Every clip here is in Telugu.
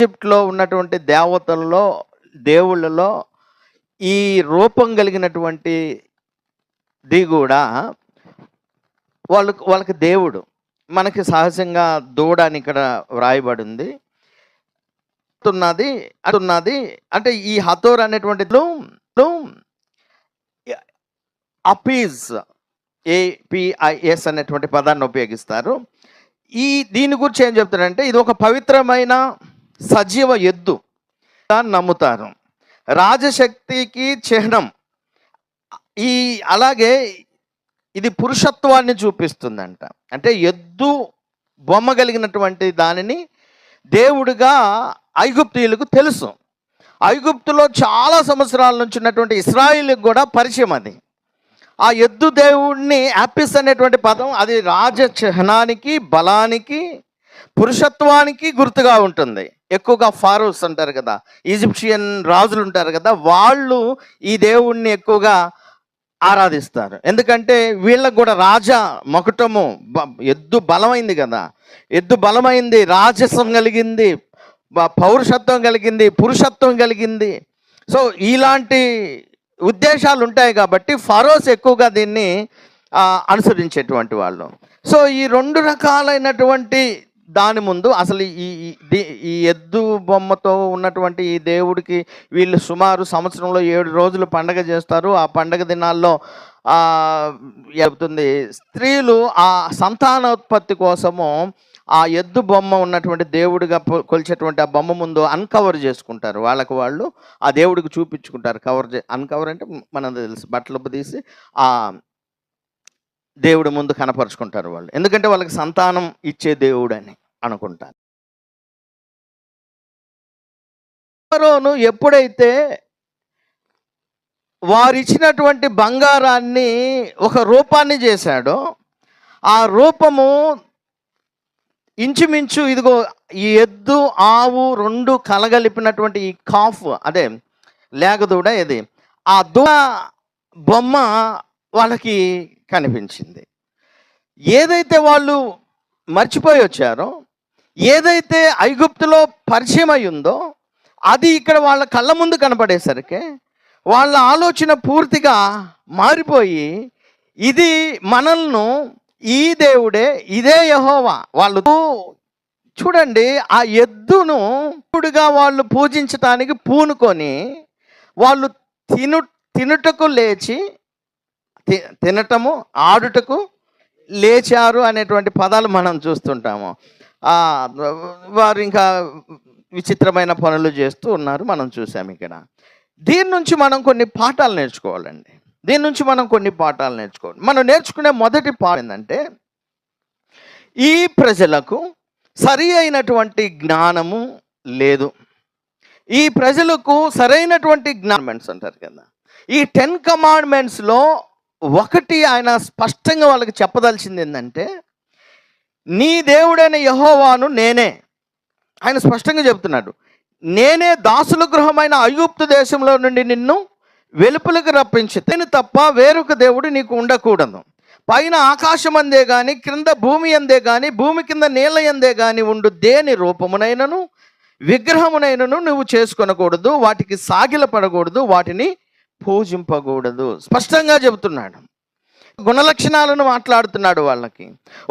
ఈజిప్ట్లో ఉన్నటువంటి దేవతల్లో దేవుళ్ళలో ఈ రూపం కలిగినటువంటిది కూడా వాళ్ళకి దేవుడు. మనకి సహజంగా దూడ అని ఇక్కడ వ్రాయబడింది. అటున్నది అంటే ఈ హతోర్ అనేటువంటి అపీజ్ APIS అనేటువంటి పదాన్ని ఉపయోగిస్తారు. దీని గురించి ఏం చెప్తారంటే ఇది ఒక పవిత్రమైన సజీవ ఎద్దు నమ్ముతారు. రాజశక్తికి చిహ్నం. అలాగే ఇది పురుషత్వాన్ని చూపిస్తుందంట. అంటే ఎద్దు బొమ్మ కలిగినటువంటి దానిని దేవుడిగా ఐగుప్తీయులకు తెలుసు. ఐగుప్తులో చాలా సంవత్సరాల నుంచి ఉన్నటువంటి ఇశ్రాయేలుకు కూడా పరిచయం అది. ఆ ఎద్దు దేవుడిని యాపిస్ అనేటువంటి పదం అది రాజ చిహ్నానికి, బలానికి, పురుషత్వానికి గుర్తుగా ఉంటుంది. ఎక్కువగా ఫారోస్ అంటారు కదా, ఈజిప్షియన్ రాజులు ఉంటారు కదా, వాళ్ళు ఈ దేవుణ్ణి ఎక్కువగా ఆరాధిస్తారు. ఎందుకంటే వీళ్ళకు కూడా రాజా మకుటము, ఎద్దు బలమైంది కదా, ఎద్దు బలమైంది, రాజసం కలిగింది, పౌరుషత్వం కలిగింది, పురుషత్వం కలిగింది. సో ఇలాంటి ఉద్దేశాలు ఉంటాయి కాబట్టి ఫరోస్ ఎక్కువగా దీన్ని అనుసరించేటువంటి వాళ్ళు. సో ఈ రెండు రకాలైనటువంటి దాని ముందు అసలు ఈ ఎద్దు బొమ్మతో ఉన్నటువంటి ఈ దేవుడికి వీళ్ళు సుమారు సంవత్సరంలో 7 రోజులు పండగ చేస్తారు. ఆ పండగ దినాల్లో చెబుతుంది స్త్రీలు ఆ సంతానోత్పత్తి కోసము ఆ ఎద్దు బొమ్మ ఉన్నటువంటి దేవుడిగా కొలిచేటువంటి ఆ బొమ్మ ముందు అన్కవర్ చేసుకుంటారు. వాళ్ళు ఆ దేవుడికి చూపించుకుంటారు. అన్కవర్ అంటే మనకు తెలుసు, బట్టలు తీసి ఆ దేవుడి ముందు కనపరుచుకుంటారు వాళ్ళు. ఎందుకంటే వాళ్ళకి సంతానం ఇచ్చే దేవుడు అని అనుకుంటారు. ఫరోను ఎప్పుడైతే వారిచ్చినటువంటి బంగారాన్ని ఒక రూపాన్ని చేశాడో, ఆ రూపము ఇంచుమించు ఇదిగో ఈ ఎద్దు ఆవు రెండు కలగలిపినటువంటి ఈ కాఫ్, అదే లేగదూడ, ఇది ఆ దూడ బొమ్మ వాళ్ళకి కనిపించింది. ఏదైతే వాళ్ళు మర్చిపోయి వచ్చారో, ఏదైతే ఐగుప్తులో పరిచయం అయి ఉందో అది ఇక్కడ వాళ్ళ కళ్ళ ముందు కనపడేసరికి వాళ్ళ ఆలోచన పూర్తిగా మారిపోయి ఇది మనల్ని ఈ దేవుడే, ఇదే యెహోవా. వాళ్ళు చూడండి ఆ ఎద్దును దేవుడిగా వాళ్ళు పూజించటానికి పూనుకొని వాళ్ళు తినుటకు లేచి, తినటము ఆడుటకు లేచారు అనేటువంటి పదాలు మనం చూస్తుంటాము. వారు ఇంకా విచిత్రమైన పనులు చేస్తూ ఉన్నారు, మనం చూసాము ఇక్కడ. దీని నుంచి మనం కొన్ని పాఠాలు నేర్చుకోవాలండి. మనం నేర్చుకునే మొదటి పాఠం ఏంటంటే ఈ ప్రజలకు సరి అయినటువంటి జ్ఞానము లేదు. ఈ ప్రజలకు సరైనటువంటి కమాండ్మెంట్స్ అంటారు కదా, ఈ 10 కమాండ్మెంట్స్లో ఒకటి ఆయన స్పష్టంగా వాళ్ళకి చెప్పదలిచింది ఏంటంటే నీ దేవుడైన యెహోవాను నేనే. ఆయన స్పష్టంగా చెప్తున్నాడు, నేనే దాసుల గృహమైన ఐగుప్తు దేశంలో నుండి నిన్ను వెలుపలకు రప్పించి నేను తప్ప వేరొక దేవుడు నీకు ఉండకూడదు. పైన ఆకాశం అందే కానీ, క్రింద భూమి అందే కానీ, భూమి కింద నీళ్ళ అందే కానీ ఉండు దేని రూపమునైనను విగ్రహమునైనను నువ్వు చేసుకొనకూడదు, వాటికి సాగిలపడకూడదు, వాటిని పూజింపకూడదు. స్పష్టంగా చెబుతున్నాడు. గుణలక్షణాలను మాట్లాడుతున్నాడు వాళ్ళకి.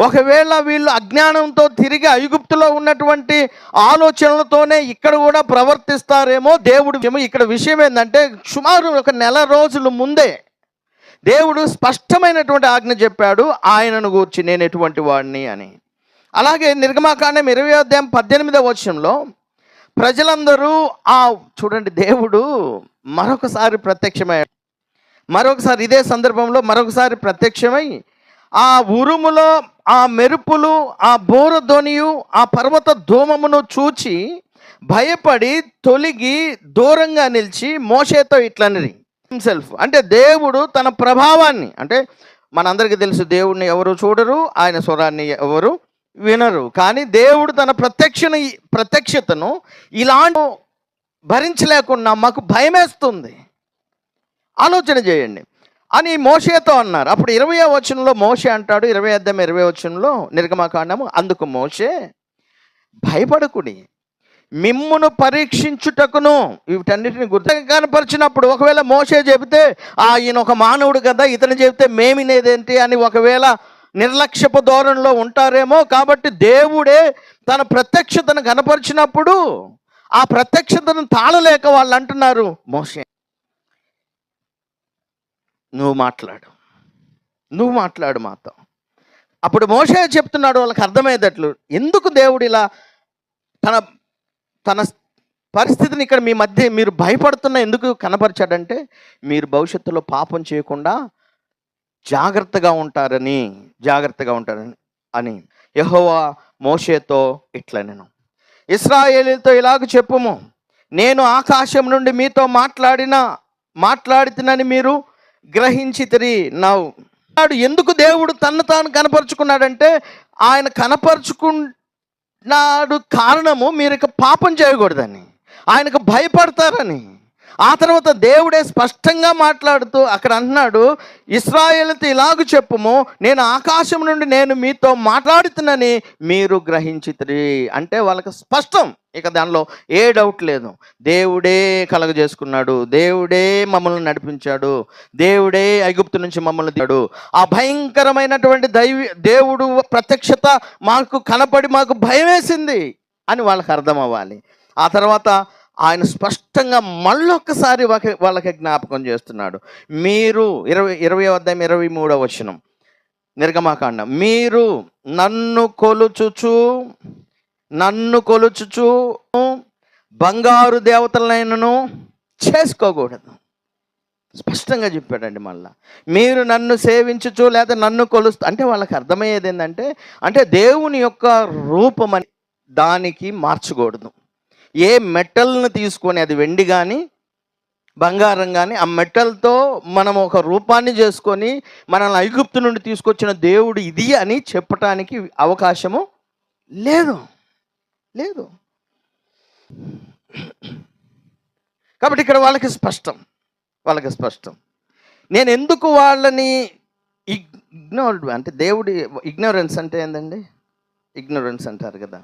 ఒకవేళ వీళ్ళు అజ్ఞానంతో తిరిగి ఐగుప్తులో ఉన్నటువంటి ఆలోచనలతోనే ఇక్కడ కూడా ప్రవర్తిస్తారేమో దేవుడు. ఇక్కడ విషయం ఏంటంటే సుమారు 1 నెల రోజుల ముందే దేవుడు స్పష్టమైనటువంటి ఆజ్ఞ చెప్పాడు ఆయనను గూర్చి, నేను ఎటువంటి వాడిని అని. అలాగే నిర్గమాకాండం 20:18 వచనంలో ప్రజలందరూ చూడండి దేవుడు మరొకసారి ప్రత్యక్షమయ్యాడు. ఇదే సందర్భంలో మరొకసారి ప్రత్యక్షమై ఆ ఉరుములో ఆ మెరుపులు, ఆ బోరధ్వనియు, ఆ పర్వత ధూమమును చూచి భయపడి తొలగి దూరంగా నిలిచి మోషేతో ఇట్లనిరి హిమ్సెల్ఫ్. అంటే దేవుడు తన ప్రభావాన్ని, అంటే మనందరికీ తెలుసు దేవుడిని ఎవరు చూడరు, ఆయన స్వరాన్ని ఎవరు వినరు, కానీ దేవుడు తన ప్రత్యక్షతను ఇలాంటి భరించలేకున్నా మాకు భయమేస్తుంది, ఆలోచన చేయండి అని మోషేతో అన్నారు. అప్పుడు 20వ వచనంలో మోషే అంటాడు, 20 వచనంలో నిర్గమాకాండము, అందుకు మోషే భయపడకుడి, మిమ్మును పరీక్షించుటకును, వీటన్నిటిని గుర్తు కనపరిచినప్పుడు ఒకవేళ మోషే చెబితే ఈయన ఒక మానవుడు కదా, ఇతను చెబితే మేమినేదేంటి అని ఒకవేళ నిర్లక్ష్యపు ధోరణిలో ఉంటారేమో. కాబట్టి దేవుడే తన ప్రత్యక్షతను కనపరిచినప్పుడు ఆ ప్రత్యక్షతను తాళలేక వాళ్ళు అంటున్నారు, మోషే నువ్వు మాట్లాడు మాతో. అప్పుడు మోషే చెప్తున్నాడు వాళ్ళకి అర్థమయ్యేటట్లు, ఎందుకు దేవుడు ఇలా తన తన పరిస్థితిని ఇక్కడ మీ మధ్య మీరు భయపడుతున్న ఎందుకు కనపరిచాడంటే, మీరు భవిష్యత్తులో పాపం చేయకుండా జాగ్రత్తగా ఉంటారని అని యెహోవా మోషేతో ఇట్లా, నేను ఇశ్రాయేలీయులతో ఇలాగ చెప్పుము, నేను ఆకాశం నుండి మీతో మాట్లాడితినని మీరు గ్రహించితిరి. ఎందుకు దేవుడు తన్ను తాను కనపరుచుకున్నాడంటే, ఆయన కనపరుచుకున్నాడు కారణము మీరు ఇక పాపం చేయకూడదని, ఆయనకు భయపడతారని. ఆ తర్వాత దేవుడే స్పష్టంగా మాట్లాడుతూ అక్కడ అంటున్నాడు, ఇశ్రాయేలుతో ఇలాగ చెప్పుము, నేను ఆకాశం నుండి నేను మీతో మాట్లాడుతున్నానని మీరు గ్రహించితిరి. అంటే వాళ్ళకి స్పష్టం, ఇక దానిలో ఏ డౌట్ లేదు. దేవుడే కలగజేసుకున్నాడు, దేవుడే మమ్మల్ని నడిపించాడు, దేవుడే ఐగుప్తు నుంచి మమ్మల్ని తీశాడు. ఆ భయంకరమైనటువంటి దేవుడు ప్రత్యక్షత మాకు కనపడి మాకు భయం వేసింది అని వాళ్ళకి అర్థం అవ్వాలి. ఆ తర్వాత ఆయన స్పష్టంగా మళ్ళొక్కసారి వాళ్ళకి జ్ఞాపకం చేస్తున్నాడు. మీరు 20వ అధ్యాయం 23వ వచనం నిర్గమాకాండం, మీరు నన్ను కొలుచుచు బంగారు దేవతలనైనను చేసుకోకూడదు. స్పష్టంగా చెప్పాడండి. మళ్ళా మీరు నన్ను సేవించుచు లేదా నన్ను కొలుస్తూ, అంటే వాళ్ళకి అర్థమయ్యేది ఏంటంటే, అంటే దేవుని యొక్క రూపమని దానికి మార్చకూడదు. ఏ మెటల్ని తీసుకొని, అది వెండి కానీ బంగారం కానీ, ఆ మెటల్తో మనం ఒక రూపాన్ని చేసుకొని మనల్ని ఐగుప్తు నుండి తీసుకొచ్చిన దేవుడు ఇది అని చెప్పటానికి అవకాశము లేదు. కాబట్టి ఇక్కడ వాళ్ళకి స్పష్టం. నేను ఎందుకు వాళ్ళని అంటే దేవుడి ఇగ్నోరెన్స్ అంటే ఏందండి? ఇగ్నోరెన్స్ అంటారు కదా,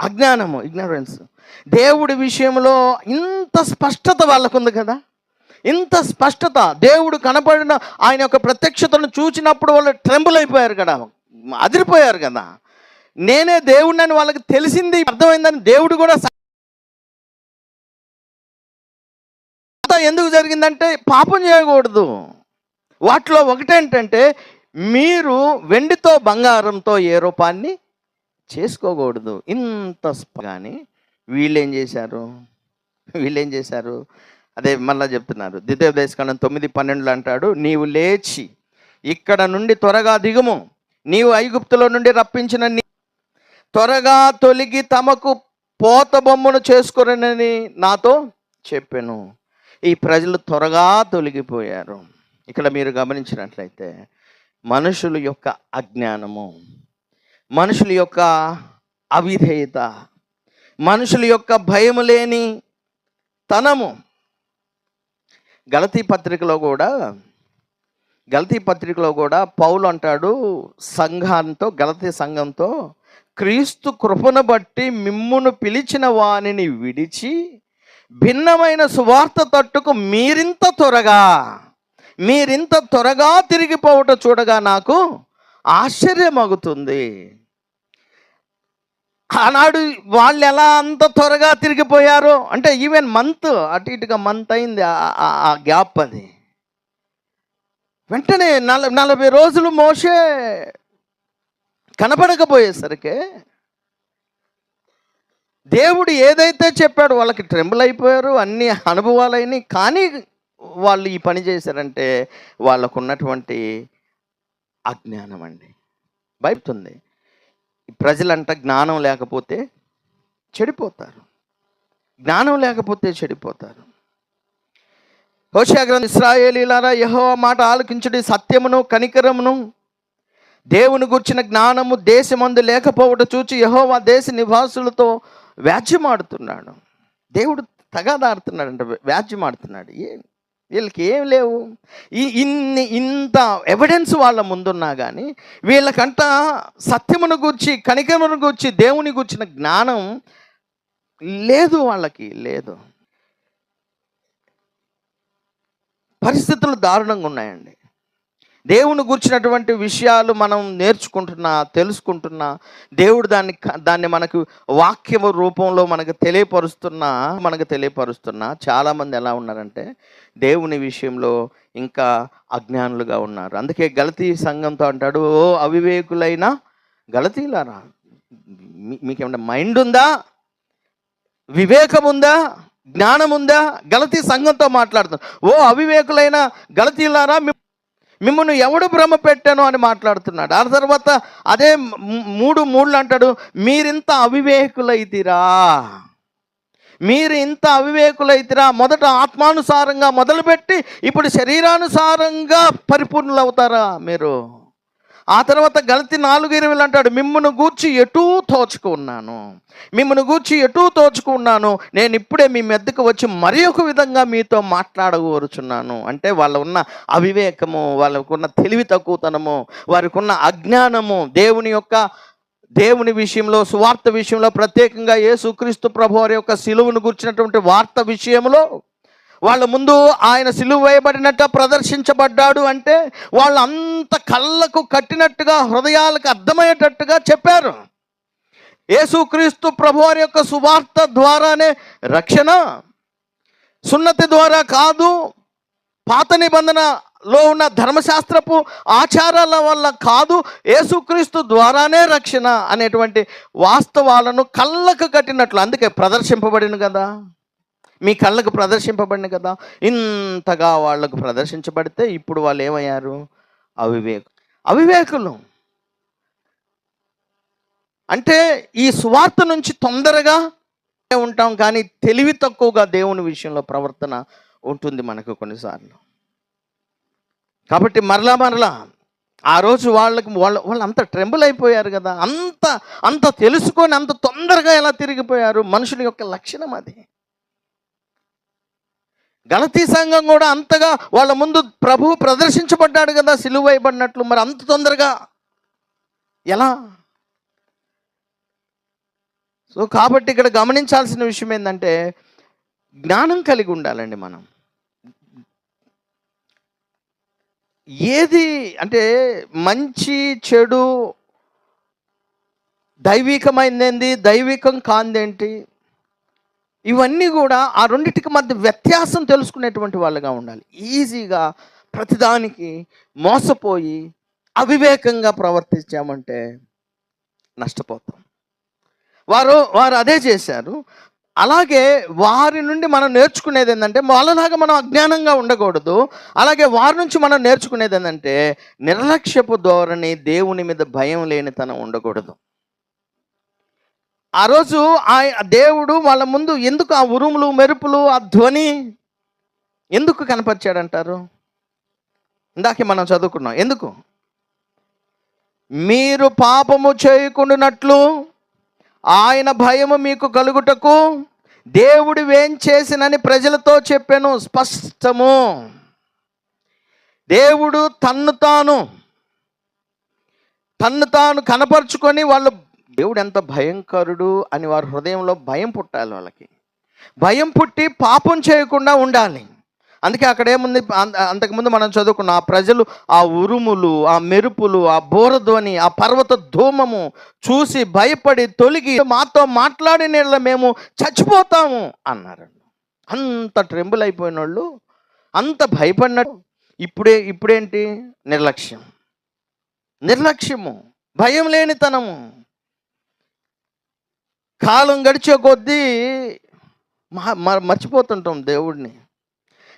అజ్ఞానము ఇగ్నోరెన్స్. దేవుడి విషయంలో ఇంత స్పష్టత వాళ్ళకు ఉంది కదా, ఇంత స్పష్టత. దేవుడు కనపడిన ఆయన యొక్క ప్రత్యక్షతను చూచినప్పుడు వాళ్ళు ట్రెంబుల్ అయిపోయారు కదా, అదిరిపోయారు కదా. నేనే దేవుడిని వాళ్ళకి తెలిసింది, అర్థమైందని. దేవుడు కూడా ఎందుకు జరిగిందంటే, పాపం చేయకూడదు. వాటిలో ఒకటేంటంటే, మీరు వెండితో బంగారంతో ఏ రూపాన్ని చేసుకోకూడదు. ఇంత కానీ వీళ్ళేం చేశారు? అదే మళ్ళా చెప్తున్నారు, ద్వితీయోపదేశకాండం 9:12 అంటాడు, నీవు లేచి ఇక్కడ నుండి త్వరగా దిగుము, నీవు ఐగుప్తులో నుండి రప్పించిన త్వరగా తొలగి తమకు పోత బొమ్మను చేసుకోరనని నాతో చెప్పాను. ఈ ప్రజలు త్వరగా తొలగిపోయారు. ఇక్కడ మీరు గమనించినట్లయితే మనుషుల యొక్క అజ్ఞానము, మనుషుల యొక్క అవిధేయత, మనుషుల యొక్క భయము లేని తనము. గలతీ పత్రికలో కూడా పౌలు అంటాడు గలతీ సంఘంతో, క్రీస్తు కృపను బట్టి మిమ్మును పిలిచిన వానిని విడిచి భిన్నమైన సువార్త తట్టుకు మీరింత త్వరగా తిరిగిపోవట చూడగా నాకు ఆశ్చర్యమగుతుంది. ఆనాడు వాళ్ళు ఎలా అంత త్వరగా తిరిగిపోయారో అంటే, ఈవెన్ మంత్ అటు ఇటుగా మంత్ అయింది ఆ గ్యాప్. అది వెంటనే 40 రోజులు మోషే కనపడకపోయేసరికి దేవుడు ఏదైతే చెప్పాడు వాళ్ళకి ట్రెంబుల్ అయిపోయారు, అన్ని అనుభవాలైనవి. కానీ వాళ్ళు ఈ పని చేశారంటే వాళ్ళకు ఉన్నటువంటి అజ్ఞానం అండి. భయపడుతుంది. ప్రజలంట జ్ఞానం లేకపోతే చెడిపోతారు. హోషేయ గ్రంథం, ఇశ్రాయేలీయులారా యెహోవా మాట ఆలకించుడి, సత్యమును కనికరమును దేవుని గుర్చిన జ్ఞానము దేశమందు లేకపోవట చూచి యెహోవా దేశ నివాసులతో వ్యాజ్యమాడుతున్నాడు. దేవుడు తగాదాడుతున్నాడు అంటే, వ్యాజ్యమాడుతున్నాడు. వీళ్ళకి ఏం లేవు. ఇంత ఎవిడెన్స్ వాళ్ళ ముందున్నా కానీ వీళ్ళకంట సత్యమును గూర్చి, కనికరమును గూర్చి, దేవుని గూర్చిన జ్ఞానం లేదు, వాళ్ళకి లేదు. పరిస్థితులు దారుణంగా ఉన్నాయండి. దేవుని గురించినటువంటి విషయాలు మనం నేర్చుకుంటున్నా, తెలుసుకుంటున్నా, దేవుడు దాన్ని మనకు వాక్యము రూపంలో మనకు తెలియపరుస్తున్నా చాలామంది ఎలా ఉన్నారంటే దేవుని విషయంలో ఇంకా అజ్ఞానులుగా ఉన్నారు. అందుకే గలతీ సంఘంతో అంటాడు, ఓ అవివేకులైన గలతీలారా, మీకేమన్నా మైండ్ ఉందా, వివేకం ఉందా, జ్ఞానం ఉందా? గలతీ సంఘంతో మాట్లాడుతున్నారు. ఓ అవివేకులైన గలతీలారా, మిమ్మల్ని ఎవడు భ్రమ పెట్టాను అని మాట్లాడుతున్నాడు. ఆ తర్వాత అదే 3:3 అంటాడు, మీరింత అవివేకులైతిరా. మొదట ఆత్మానుసారంగా మొదలుపెట్టి ఇప్పుడు శరీరానుసారంగా పరిపూర్ణులు అవుతారా మీరు? ఆ తర్వాత గలతీ 4:20 అంటాడు, మిమ్మల్ని గూర్చి ఎటూ తోచుకున్నాను, నేను ఇప్పుడే మీ మెద్దకు వచ్చి మరి ఒక విధంగా మీతో మాట్లాడగోరుచున్నాను. అంటే వాళ్ళ ఉన్న అవివేకము, వాళ్ళకు ఉన్న తెలివి తక్కువతనము, వారికి ఉన్న అజ్ఞానము, దేవుని విషయంలో, సువార్త విషయంలో, ప్రత్యేకంగా యేసుక్రీస్తు ప్రభువారి యొక్క సిలువను గుర్చినటువంటి వార్త విషయంలో వాళ్ళ ముందు ఆయన సిలువ వేయబడినట్టు ప్రదర్శించబడ్డాడు అంటే వాళ్ళు అంత కళ్ళకు కట్టినట్టుగా, హృదయాలకు అర్థమయ్యేటట్టుగా చెప్పారు. యేసుక్రీస్తు ప్రభువారి యొక్క సువార్త ద్వారానే రక్షణ, సున్నతి ద్వారా కాదు, పాత నిబంధనలో ఉన్న ధర్మశాస్త్రపు ఆచారాల వల్ల కాదు, యేసుక్రీస్తు ద్వారానే రక్షణ అనేటువంటి వాస్తవాలను కళ్ళకు కట్టినట్లు, అందుకే ప్రదర్శింపబడిన కదా, మీ కళ్ళకు ప్రదర్శింపబడిన కదా. ఇంతగా వాళ్లకు ప్రదర్శించబడితే ఇప్పుడు వాళ్ళు ఏమయ్యారు? అవివేకులు. అంటే ఈ సువార్త నుంచి తొందరగా ఉంటాం, కానీ తెలివి తక్కువగా దేవుని విషయంలో ప్రవర్తన ఉంటుంది మనకు కొన్నిసార్లు. కాబట్టి మరలా ఆ రోజు వాళ్ళు అంత ట్రెంబుల్ అయిపోయారు కదా, అంత తెలుసుకొని అంత తొందరగా ఎలా తిరిగిపోయారు? మనుషుల యొక్క లక్షణం అది. గలతీ సంఘం కూడా అంతగా వాళ్ళ ముందు ప్రభువు ప్రదర్శించబడ్డాడు కదా, సిలువ వేయబడినట్లు, మరి అంత తొందరగా ఎలా? సో కాబట్టి ఇక్కడ గమనించాల్సిన విషయం ఏంటంటే జ్ఞానం కలిగి ఉండాలండి మనం. ఏది అంటే మంచి చెడు, దైవికమైందేంది, దైవికం కాందేంటి, ఇవన్నీ కూడా ఆ రెండింటికి మధ్య వ్యత్యాసం తెలుసుకునేటువంటి వాళ్ళుగా ఉండాలి. ఈజీగా ప్రతిదానికి మోసపోయి అవివేకంగా ప్రవర్తించామంటే నష్టపోతాం. వారు అదే చేశారు. అలాగే వారి నుండి మనం నేర్చుకునేది ఏంటంటే వాళ్ళలాగా మనం అజ్ఞానంగా ఉండకూడదు. అలాగే వారి నుంచి మనం నేర్చుకునేది ఏంటంటే నిర్లక్ష్యపు ధోరణి, దేవుని మీద భయం లేనితనం ఉండకూడదు. ఆ రోజు దేవుడు వాళ్ళ ముందు ఎందుకు ఆ ఉరుములు, మెరుపులు, ఆ ధ్వని ఎందుకు కనపరిచాడంటారు? ఇందాకే మనం చదువుకున్నాం. ఎందుకు? మీరు పాపము చేయకుండానట్లు ఆయన భయము మీకు కలుగుటకు దేవుడు ఏం చేసినని ప్రజలతో చెప్పాను. స్పష్టము. దేవుడు తన్ను తాను కనపరుచుకొని వాళ్ళు దేవుడు ఎంత భయంకరుడు అని వారి హృదయంలో భయం పుట్టాలి. వాళ్ళకి భయం పుట్టి పాపం చేయకుండా ఉండాలి. అందుకే అక్కడ ఏముంది, అంతకుముందు మనం చదువుకున్న ఆ ప్రజలు ఆ ఉరుములు, ఆ మెరుపులు, ఆ బోరధ్వని, ఆ పర్వత ధూమము చూసి భయపడి తొలగి మాతో మాట్లాడిన మేము చచ్చిపోతాము అన్నారు. అంత ట్రెంబుల్ అయిపోయిన వాళ్ళు, అంత భయపడినట్టు. ఇప్పుడేంటి? నిర్లక్ష్యము, భయం లేనితనము. కాలం గడిచే కొద్దీ మర్చిపోతుంటాం దేవుడిని.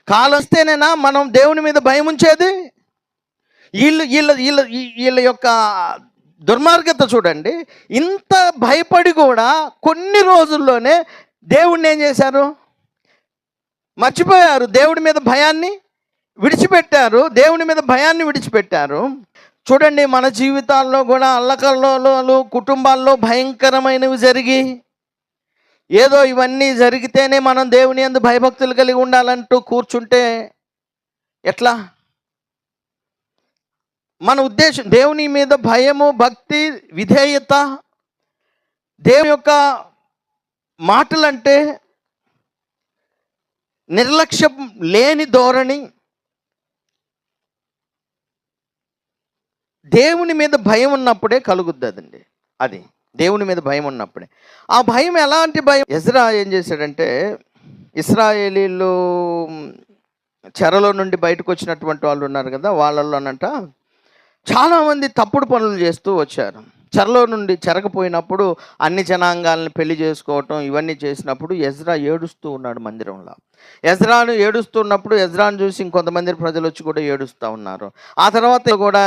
కాలం వస్తేనేనా మనం దేవుని మీద భయం ఉంచేది? వీళ్ళ యొక్క దుర్మార్గత చూడండి. ఇంత భయపడి కూడా కొన్ని రోజుల్లోనే దేవుడిని ఏం చేశారు? మర్చిపోయారు. దేవుడి మీద భయాన్ని విడిచిపెట్టారు. చూడండి, మన జీవితాల్లో కూడా అల్లకల్లోలు, కుటుంబాల్లో భయంకరమైనవి జరిగి ఏదో ఇవన్నీ జరిగితేనే మనం దేవుని యందు భయభక్తులు కలిగి ఉండాలంటూ కూర్చుంటే ఎట్లా? మన ఉద్దేశం దేవుని మీద భయము, భక్తి, విధేయత, దేవుని యొక్క మాటలంటే నిర్లక్ష్యం లేని ధోరణి, దేవుని మీద భయం ఉన్నప్పుడే కలుగుద్దండి. అది దేవుని మీద భయం ఉన్నప్పుడే. ఆ భయం ఎలాంటి భయం? ఎజ్రా ఏం చేశాడంటే, ఇశ్రాయేలీలు చెరలో నుండి బయటకు వచ్చినటువంటి వాళ్ళు ఉన్నారు కదా, వాళ్ళలోనంట చాలామంది తప్పుడు పనులు చేస్తూ వచ్చారు. చెరలో నుండి చెరకపోయినప్పుడు అన్ని జనాంగాలను పెళ్లి చేసుకోవటం ఇవన్నీ చేసినప్పుడు ఎజ్రా ఏడుస్తూ ఉన్నాడు మందిరంలో. ఎజ్రాను ఏడుస్తున్నప్పుడు ఎజ్రాను చూసి ఇంకొంతమంది ప్రజలు వచ్చి కూడా ఏడుస్తూ ఉన్నారు. ఆ తర్వాత కూడా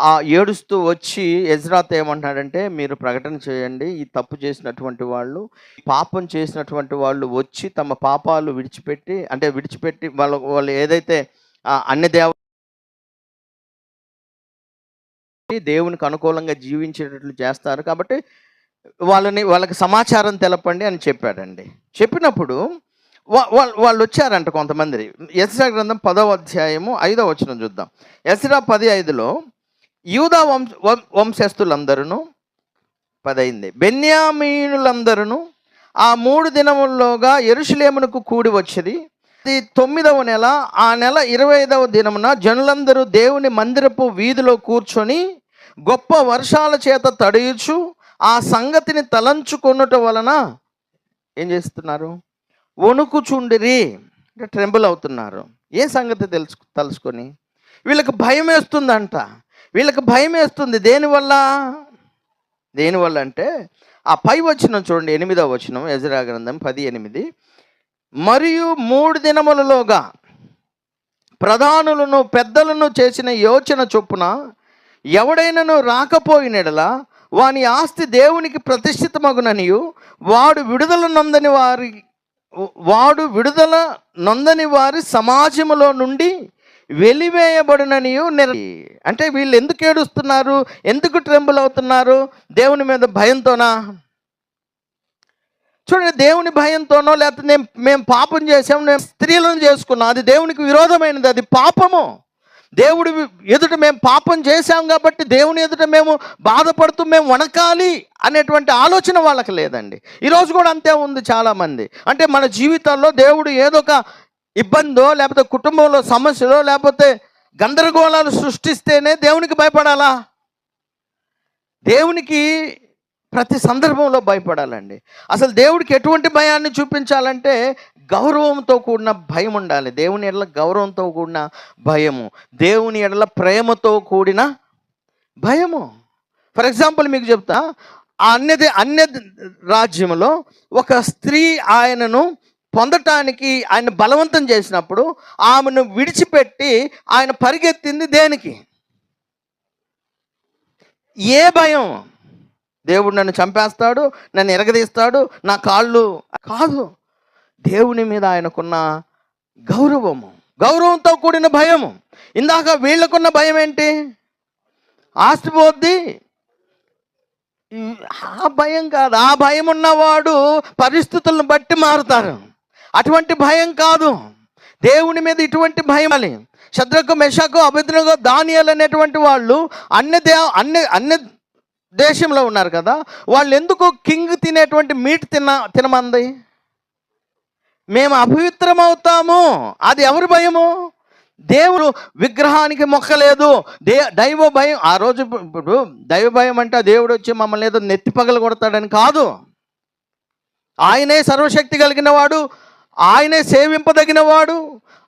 ఆ ఏడుస్తూ వచ్చి ఎజ్రాతో ఏమంటున్నాడంటే, మీరు ప్రకటన చేయండి, ఈ తప్పు చేసినటువంటి వాళ్ళు, పాపం చేసినటువంటి వాళ్ళు వచ్చి తమ పాపాలు విడిచిపెట్టి వాళ్ళు ఏదైతే అన్ని దేవునికి అనుకూలంగా జీవించేటట్లు చేస్తారు కాబట్టి వాళ్ళకి సమాచారం తెలపండి అని చెప్పాడండి. చెప్పినప్పుడు వాళ్ళు వచ్చారంట కొంతమంది. ఎస్రా గ్రంథం 10వ అధ్యాయము 5వ వచనం చూద్దాం. ఎస్రా 10:5లో యూదా వంశస్థులందరూ 10 బెన్యామీనులందరూ ఆ 3 దినముల్లోగా యెరూషలేమునకు కూడి వచ్చేది. 9వ నెల, ఆ నెల 25వ దినమున జనులందరూ దేవుని మందిరపు వీధిలో కూర్చొని గొప్ప వర్షాల చేత తడియుచు ఆ సంగతిని తలంచుకొనుట వలన ఏం చేస్తున్నారు? వణుకుచుండిరి, అంటే ట్రెంబుల్ అవుతున్నారు. ఏ సంగతి తలుచుకొని? వీళ్ళకి భయం వేస్తుందంట. వీళ్ళకి భయం వేస్తుంది. దేనివల్ల అంటే ఆ పై వచనం చూడండి, 8వ వచనం, ఎజ్రా గ్రంథం 10:8. మరియు 3 దినములలోగా ప్రధానులను పెద్దలను చేసిన యోచన చొప్పున ఎవడైనను రాకపోయినడలా వాని ఆస్తి దేవునికి ప్రతిష్ఠితమగుననియు వాడు విడుదల నొందని వారి సమాజములో నుండి వెలివేయబడుననియు అంటే వీళ్ళు ఎందుకు ఏడుస్తున్నారు? ఎందుకు ట్రెంబుల్ అవుతున్నారు? దేవుని మీద భయంతోనా? చూడండి, దేవుని భయంతోనో లేకపోతే మేము పాపం చేసాము, నేను స్త్రీలను చేసుకున్నాం, అది దేవునికి విరోధమైనది, అది పాపము. దేవుడి ఎదుట మేము పాపం చేశాం కాబట్టి దేవుని ఎదుట మేము బాధపడుతూ మేము వణకాలి అనేటువంటి ఆలోచన వాళ్ళకి లేదండి. ఈరోజు కూడా అంతే ఉంది చాలామంది. అంటే మన జీవితాల్లో దేవుడు ఏదో ఒక ఇబ్బందో లేకపోతే కుటుంబంలో సమస్యలో లేకపోతే గందరగోళాలు సృష్టిస్తేనే దేవునికి భయపడాలా? దేవునికి ప్రతి సందర్భంలో భయపడాలండి. అసలు దేవుడికి ఎటువంటి భయాన్ని చూపించాలంటే గౌరవంతో కూడిన భయం ఉండాలి. దేవుని ఎడల గౌరవంతో కూడిన భయము, దేవుని ఎడల ప్రేమతో కూడిన భయము. ఫర్ ఎగ్జాంపుల్ మీకు చెప్తా, అన్య రాజ్యంలో ఒక స్త్రీ ఆయనను పొందటానికి ఆయన బలవంతం చేసినప్పుడు ఆమెను విడిచిపెట్టి ఆయన పరిగెత్తింది దేనికి? ఏ భయం? దేవుడు నన్ను చంపేస్తాడు, నన్ను ఎరగదీస్తాడు, నా కాళ్ళు కాదు. దేవుని మీద ఆయనకున్న గౌరవంతో కూడిన భయము. ఇందాక వీళ్ళకున్న భయం ఏంటి? ఆస్తి పోద్ది, ఆ భయం కాదు. ఆ భయం ఉన్నవాడు పరిస్థితులను బట్టి మారుతారు. అటువంటి భయం కాదు. దేవుని మీద ఇటువంటి భయం. షద్రకు, మెషకు, అబేద్నెగో, దానియేలు అనేటువంటి వాళ్ళు అన్ని దేశంలో ఉన్నారు కదా, వాళ్ళు ఎందుకు కింగ్ తినేటువంటి మీట్ తినమంది? మేము అపవిత్రమవుతాము. అది ఎవరి భయము? దేవుడు విగ్రహానికి మొక్కలేదు, దైవ భయం. ఆ రోజు ఇప్పుడు దైవ భయం అంటే దేవుడు వచ్చి మమ్మల్ని ఏదో నెత్తి పగలు కొడతాడని కాదు. ఆయనే సర్వశక్తి కలిగిన వాడు, ఆయనే సేవింపదగిన వాడు,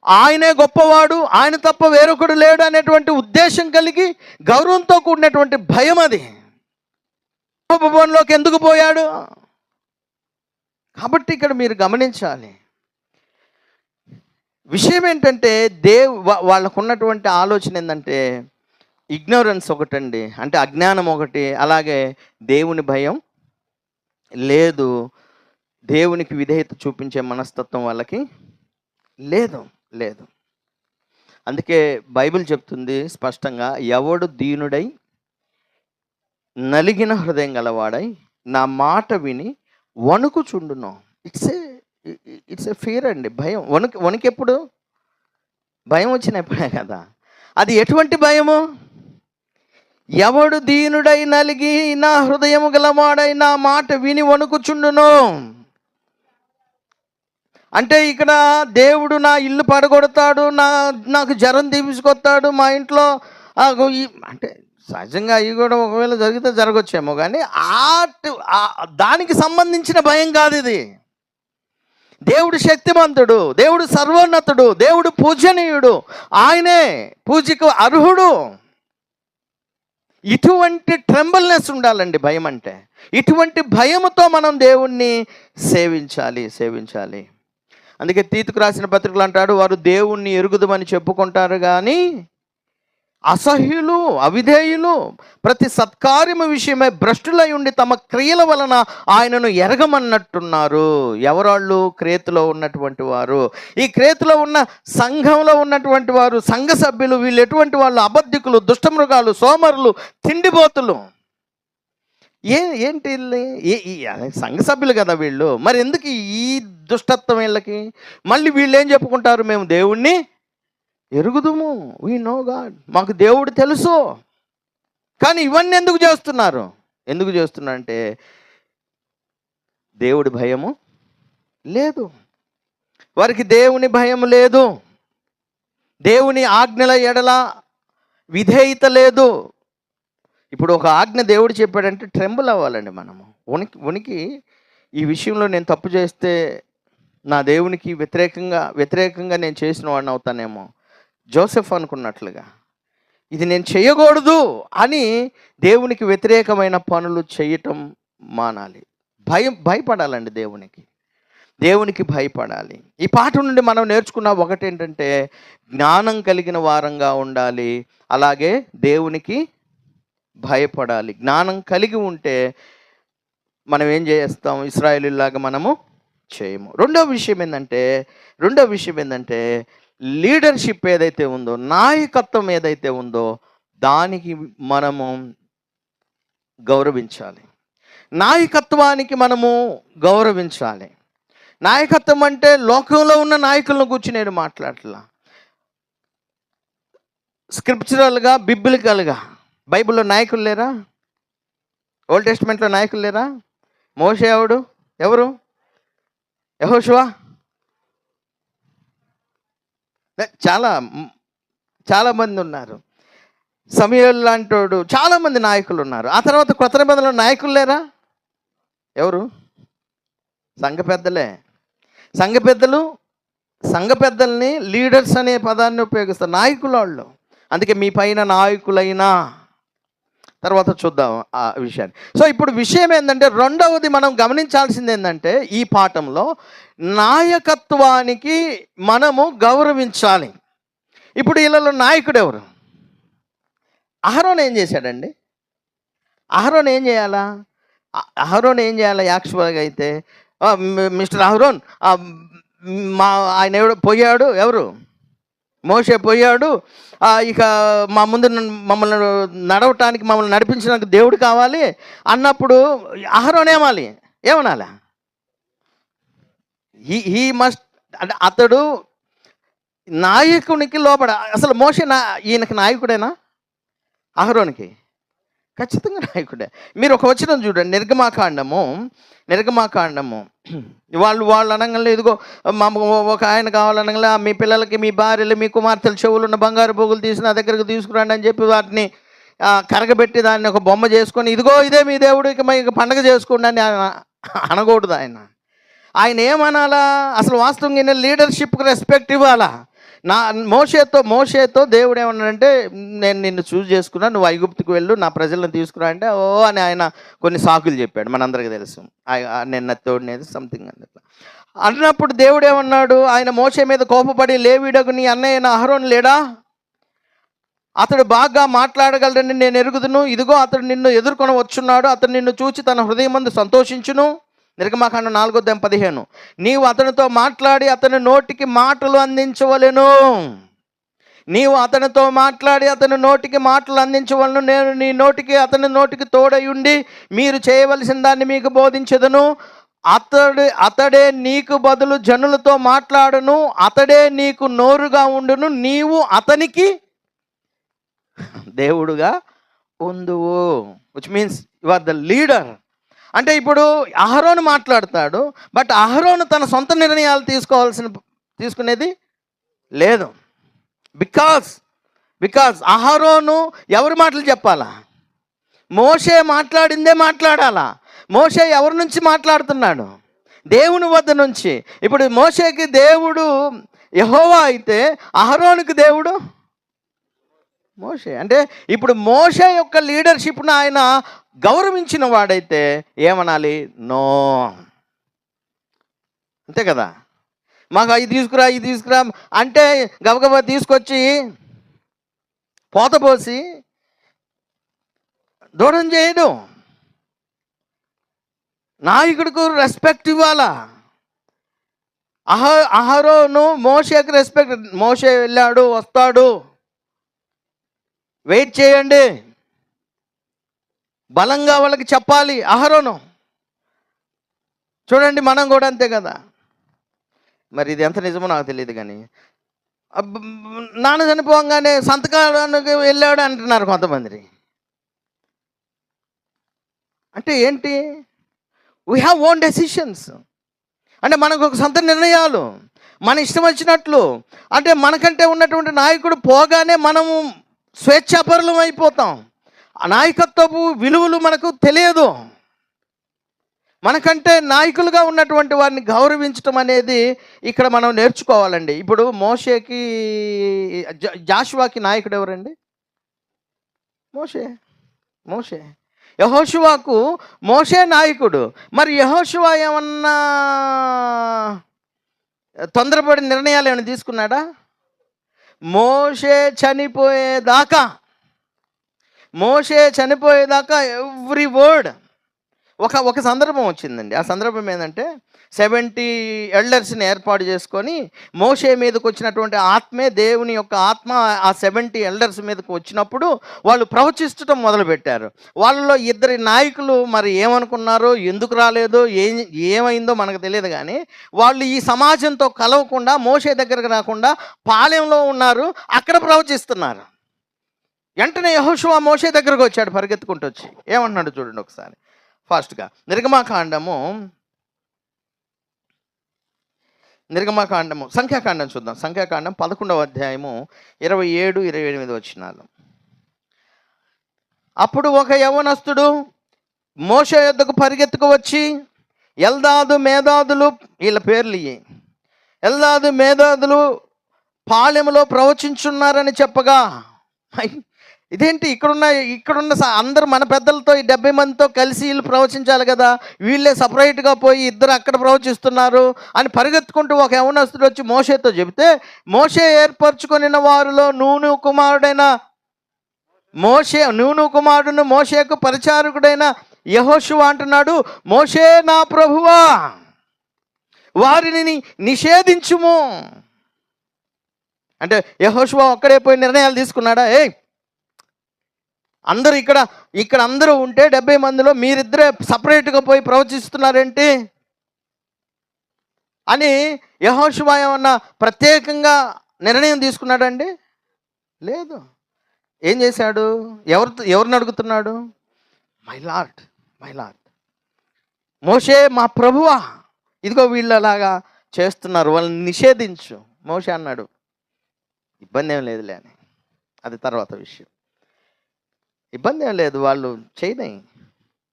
ఆయనే గొప్పవాడు, ఆయన తప్ప వేరొకడు లేడు అనేటువంటి ఉద్దేశం కలిగి గౌరవంతో కూడినటువంటి భయం. అది భవనంలోకి ఎందుకు పోయాడు? కాబట్టి ఇక్కడ మీరు గమనించాలి. విషయం ఏంటంటే వాళ్ళకు ఉన్నటువంటి ఆలోచన ఏంటంటే ఇగ్నోరెన్స్ ఒకటండి, అంటే అజ్ఞానం ఒకటి. అలాగే దేవుని భయం లేదు, దేవునికి విధేయత చూపించే మనస్తత్వం వాళ్ళకి లేదు. అందుకే బైబిల్ చెప్తుంది స్పష్టంగా, ఎవడు దీనుడై నలిగిన హృదయం గలవాడై నా మాట విని వణుకుచుండును. ఇట్స్ ఏ ఫియర్ అండి, భయం. వణుకెప్పుడు? భయం వచ్చినప్పుడే కదా. అది ఎటువంటి భయము? ఎవడు దీనుడై నలిగి నా హృదయము గలవాడై నా మాట విని వణుకుచుండును. అంటే ఇక్కడ దేవుడు నా ఇల్లు పడగొడతాడు, నాకు జ్వరం తీసుకొస్తాడు, మా ఇంట్లో అంటే సహజంగా అవి కూడా ఒకవేళ జరిగితే జరగచ్చేమో, కానీ దానికి సంబంధించిన భయం కాదు ఇది. దేవుడు శక్తిమంతుడు, దేవుడు సర్వోన్నతుడు, దేవుడు పూజనీయుడు, ఆయనే పూజకు అర్హుడు. ఇటువంటి ట్రెంబల్నెస్ ఉండాలండి భయం అంటే. ఇటువంటి భయముతో మనం దేవుణ్ణి సేవించాలి. అందుకే తీతుకు రాసిన పత్రికలు అంటాడు, వారు దేవుణ్ణి ఎరుగుదమని చెప్పుకుంటారు కానీ అసహ్యులు, అవిధేయులు, ప్రతి సత్కార్యము విషయమై భ్రష్టులై ఉండి తమ క్రియల వలన ఆయనను ఎరగమన్నట్టున్నారు. ఎవరాళ్ళు? క్రేతులో ఉన్నటువంటి వారు. ఈ క్రేతులో ఉన్న సంఘంలో ఉన్నటువంటి వారు, సంఘ సభ్యులు. వీళ్ళు ఎటువంటి వాళ్ళు? అబద్ధికులు, దుష్టమృగాలు, సోమరులు, తిండిబోతులు. ఏంటి సంఘ సభ్యులు కదా వీళ్ళు. మరి ఎందుకు ఈ దుష్టత్వం వీళ్ళకి? మళ్ళీ వీళ్ళు ఏం చెప్పుకుంటారు? మేము దేవుణ్ణి ఎరుగుదుము, వీ నో గాడ్, మాకు దేవుడు తెలుసు. కానీ ఇవన్నీ ఎందుకు చేస్తున్నారంటే దేవుడి భయము లేదు వారికి. దేవుని భయం లేదు, దేవుని ఆజ్ఞల ఎడల విధేయత లేదు. ఇప్పుడు ఒక ఆజ్ఞ దేవుడు చెప్పాడంటే ట్రెంబుల్ అవ్వాలండి మనము. ఉనికి ఈ విషయంలో నేను తప్పు చేస్తే నా దేవునికి వ్యతిరేకంగా నేను చేసిన వాడిని అవుతానేమో. జోసెఫ్ అనుకున్నట్లుగా ఇది నేను చేయకూడదు అని దేవునికి వ్యతిరేకమైన పనులు చేయటం మానాలి. భయపడాలండి దేవునికి భయపడాలి. ఈ పాట నుండి మనం నేర్చుకున్న ఒకటేంటంటే జ్ఞానం కలిగిన వారంగా ఉండాలి, అలాగే దేవునికి భయపడాలి. జ్ఞానం కలిగి ఉంటే మనం ఏం చేస్తాం? ఇశ్రాయేలులాగా మనము చేయము. రెండో విషయం ఏంటంటే లీడర్షిప్ ఏదైతే ఉందో, నాయకత్వం ఏదైతే ఉందో దానికి మనము గౌరవించాలి. నాయకత్వం అంటే లోకంలో ఉన్న నాయకులను గురించి నేను మాట్లాడట్లా. స్క్రిప్చురల్గా, బిబ్లికల్గా బైబిల్లో నాయకులు లేరా? ఓల్డ్ టెస్ట్మెంట్లో నాయకులు లేరా? మోషే ఎవరు? యెహోషువ. చాలా మంది ఉన్నారు. సమూయేలు లాంటోడు, చాలామంది నాయకులు ఉన్నారు. ఆ తర్వాత కొత్త నిబంధనలో నాయకులు లేరా? ఎవరు? సంఘ పెద్దల్ని లీడర్స్ అనే పదాన్ని ఉపయోగిస్తారు. నాయకులు వాళ్ళు. అందుకే మీ పైన నాయకులైనా, తర్వాత చూద్దాం ఆ విషయాన్ని. సో ఇప్పుడు విషయం ఏంటంటే, రెండవది మనం గమనించాల్సింది ఏంటంటే, ఈ పాఠంలో నాయకత్వానికి మనము గౌరవించాలి. ఇప్పుడు వీళ్ళలో నాయకుడు ఎవరు? అహరోన్ ఏం చేశాడండి? అహరోన్ ఏం చేయాలా యాక్చువల్గా అయితే? మిస్టర్ అహరోన్, ఆయన పోయాడు. ఎవరు? మోషే పోయాడు. ఇక మా ముందు మమ్మల్ని నడిపించడానికి దేవుడు కావాలి అన్నప్పుడు అహరోన్ ఏమనాలి? హీ మస్ట్, అంటే అతడు నాయకునికి లోపడ. అసలు మోషే ఈయనకి నాయకుడేనా? అహరోనికి ఖచ్చితంగా నాయకుడే. మీరు ఒక వచనం చూడండి, నిర్గమాకాండము వాళ్ళు అనగానే, ఇదిగో ఒక ఆయన కావాలనగా మీ పిల్లలకి, మీ భార్యలు, మీ కుమార్తెలు చెవులున్న బంగారు పోగులు తీసి నా దగ్గరకు తీసుకురండి అని చెప్పి వాటిని కరగబెట్టి దాన్ని ఒక బొమ్మ చేసుకొని, ఇదిగో ఇదే మీ దేవుడికి మీకు పండగ చేసుకోండి అని అనకూడదు. ఆయన ఏమనాలా? అసలు వాస్తవంగా లీడర్షిప్కి రెస్పెక్ట్ ఇవ్వాలా. మోషేతో దేవుడు ఏమన్నాడంటే, నేను నిన్ను చూస్ చేసుకున్నా, నువ్వు ఐగుప్తుకు వెళ్ళు, నా ప్రజలను తీసుకురా అంటే అని ఆయన కొన్ని సాకులు చెప్పాడు, మనందరికీ తెలుసు. నిన్న తోడినేది సంథింగ్ అన్నప్పుడు దేవుడు ఏమన్నాడు? ఆయన మోషే మీద కోపపడి, లేవీయుడగు నీ అన్నయ్య అహరోను లేడా? అతడు బాగా మాట్లాడగలడని నేను ఎరుగుదును. ఇదిగో అతడు నిన్ను ఎదుర్కొని వచ్చున్నాడు. అతడు నిన్ను చూచి తన హృదయమందు సంతోషించును. నిర్గమాకాండం 4:15. నీవు అతనితో మాట్లాడి అతని నోటికి మాటలు అందించవలెను. నేను నీ నోటికి అతని నోటికి తోడయుండి మీరు చేయవలసిన దాన్ని మీకు బోధించదును. అతడే నీకు బదులు జనులతో మాట్లాడును, అతడే నీకు నోరుగా ఉండును, నీవు అతనికి దేవుడుగా ఉందువు. Which means you are the leader. అంటే ఇప్పుడు అహరోను మాట్లాడతాడు, బట్ అహరోను తన సొంత నిర్ణయాలు తీసుకునేది లేదు. బికాజ్ అహరోను ఎవరి మాటలు చెప్పాలా? మోషే మాట్లాడిందే మాట్లాడాలా. మోషే ఎవరి నుంచి మాట్లాడుతున్నాడు? దేవుని వద్ద నుంచి. ఇప్పుడు మోషేకి దేవుడు యెహోవా అయితే అహరోనుకి దేవుడు మోషే. అంటే ఇప్పుడు మోషే యొక్క లీడర్షిప్ను ఆయన గౌరవించిన వాడైతే ఏమనాలి? నో, అంతే కదా. మాకు ఇది తీసుకురా అంటే గబగబా తీసుకొచ్చి పోతపోసి దూరం చేయడం. నాయకుడికి రెస్పెక్ట్ ఇవ్వాలా. అహరోను మోషేకి రెస్పెక్ట్. మోషే వెళ్ళాడు, వస్తాడు, వెయిట్ చేయండి, బలంగా వాళ్ళకి చెప్పాలి అహరోను. చూడండి, మనం కూడా అంతే కదా. మరి ఇది ఎంత నిజమో నాకు తెలియదు కానీ నాన్న చనిపోగానే సంతకానికి వెళ్ళాడు అంటున్నారు కొంతమంది. అంటే ఏంటి? We have own decisions. అంటే మనకు ఒక సొంత నిర్ణయాలు, మన ఇష్టం వచ్చినట్లు. అంటే మనకంటే ఉన్నటువంటి నాయకుడు పోగానే మనము స్వేచ్ఛాపరులం అయిపోతాం. ఆ నాయకత్వపు విలువలు మనకు తెలియదు. మనకంటే నాయకులుగా ఉన్నటువంటి వారిని గౌరవించడం అనేది ఇక్కడ మనం నేర్చుకోవాలండి. ఇప్పుడు మోషేకి జాషువాకి నాయకుడు ఎవరండి? మోషే. యెహోషువకు మోషే నాయకుడు. మరి యెహోషువ ఏమన్నా తొందరపడి నిర్ణయాలు ఏమైనా తీసుకున్నాడా? మోషే చనిపోయేదాకా ఎవ్రీ వర్డ్. ఒక సందర్భం వచ్చిందండి. ఆ సందర్భం ఏంటంటే 70 ఎల్డర్స్ని ఏర్పాటు చేసుకొని మోషే మీదకి వచ్చినటువంటి ఆత్మే, దేవుని యొక్క ఆత్మ ఆ 70 ఎల్డర్స్ మీదకి వచ్చినప్పుడు వాళ్ళు ప్రవచిస్తడం మొదలుపెట్టారు. వాళ్ళలో 2 నాయకులు మరి ఏమనుకున్నారో, ఎందుకు రాలేదో, ఏమైందో మనకు తెలియదు కానీ వాళ్ళు ఈ సమాజంతో కలవకుండా మోషే దగ్గరకు రాకుండా పాలెంలో ఉన్నారు, అక్కడ ప్రవచిస్తున్నారు. వెంటనే యెహోషువ మోషే దగ్గరకు వచ్చాడు పరిగెత్తుకుంటూ వచ్చి. ఏమంటున్నాడు చూడండి ఒకసారి ఫాస్ట్గా. నిర్గమాకాండము సంఖ్యాకాండం చూద్దాం. సంఖ్యాకాండం 11వ అధ్యాయము 27-28 వచనాలు. అప్పుడు ఒక యవ్వనస్తుడు మోషే యొద్దకు పరిగెత్తుకు వచ్చి ఎల్దాదు మేధాదులు, వీళ్ళ పేర్లు ఇవి, ఎల్దాదు మేధాదులు పాలెములో ప్రవచించున్నారని చెప్పగా, ఇదేంటి ఇక్కడున్న అందరూ మన పెద్దలతో ఈ 70 మందితో కలిసి వీళ్ళు ప్రవచించాలి కదా, వీళ్ళే సపరేట్గా పోయి 2 అక్కడ ప్రవచిస్తున్నారు అని పరిగెత్తుకుంటూ ఒక యవ్వనస్తుడు వచ్చి మోషేతో చెబితే, మోషే ఏర్పరచుకొనిన వారిలో నూను కుమారుడును మోషేకు పరిచారకుడైన యెహోషువ అంటున్నాడు, మోషే నా ప్రభువా, వారిని నిషేధించుము. అంటే యెహోషువ ఒక్కడే పోయి నిర్ణయాలు తీసుకున్నాడా? అందరూ ఇక్కడ అందరూ ఉంటే 70 మందిలో మీరిద్దరే సపరేట్గా పోయి ప్రవచిస్తున్నారేంటి అని యెహోషువ ఏమన్నా ప్రత్యేకంగా నిర్ణయం తీసుకున్నాడండి? లేదు. ఏం చేశాడు? ఎవరిని అడుగుతున్నాడు? మై లార్డ్ మోషే మా ప్రభువా, ఇదిగో వీళ్ళలాగా చేస్తున్నారు, వాళ్ళని నిషేధించు. మోషే అన్నాడు, ఇబ్బంది ఏం లేదులే అని. అది తర్వాత విషయం. ఇబ్బంది ఏం లేదు, వాళ్ళు చేయని,